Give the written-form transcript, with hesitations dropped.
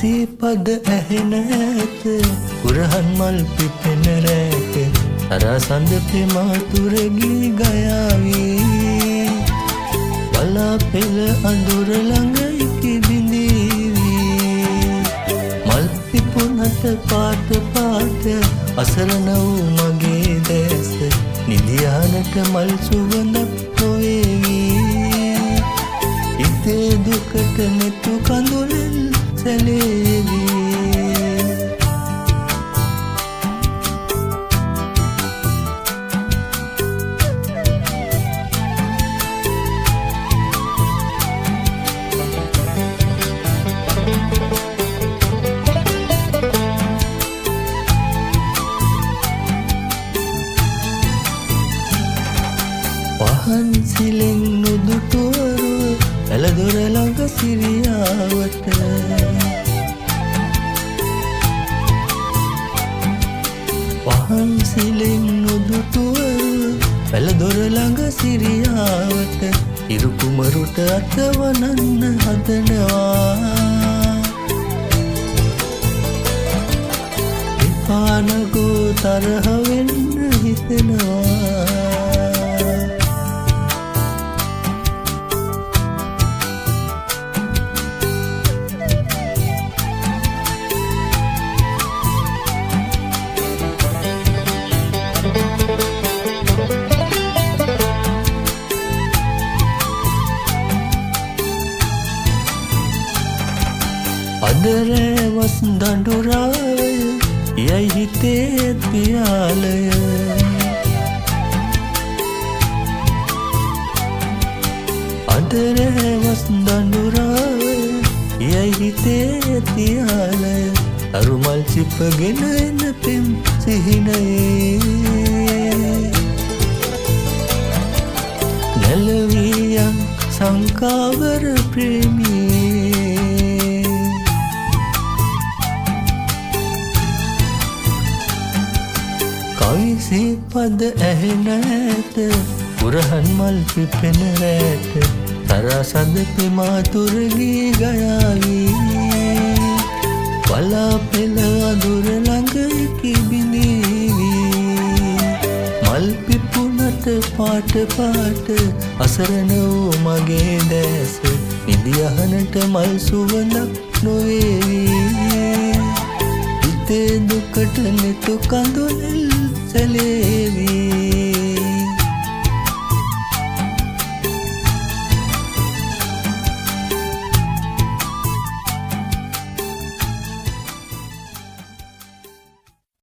සිපද ඇහෙන ඇත කුරහන් මල් පිපෙන රැක තරසඳ ප්‍රේමාතුරගී ගයාවී බලා පෙළ අඳුර ළඟ ඉකි බිඳීවී මල් පිපුණට පාට පාට අසරණ වූ මගේ දැස නිදියානට මල් සුවඳක් නොවේවී හිතේ දුකට නෙතු කඳුලෙන් සැලේවී පහන්සිලෙන් නුදුටුවරුව ඇලදොර ළඟ සිරියාවට පහන්සිලෙන් නුදුටුවරුව ඇලදොර ළඟ සිරියාවට ඉරුකුමරුට අතවනන්න හදනවා එපානගෝ තරහ වෙන්න හිතෙනවා අදරෑවස් දඬුරාය යයි හිතේ පියාලය අදරෑවස් දඬුරාය යයි හිතේ පියාලය අරුමල් සිපගෙන එන පෙම් සිහිනයේ නැලවියන් සංකාවර ප්‍රේමී සිපද ඇහෙන ඇත කුරහන් මල් පිපෙන රැට තරසඳ ප්‍රේමාතුරගී ගයාවී බලා පෙළ අඳුර ළඟ ඉකි බිඳීවී මල් පිපුණට පාට පාට අසරණ වූ මගේ දැස නිදියහනට මල් සුවඳක් නොවේවී හිතේ දුකට නෙතු කඳුලෙල් සැලේවී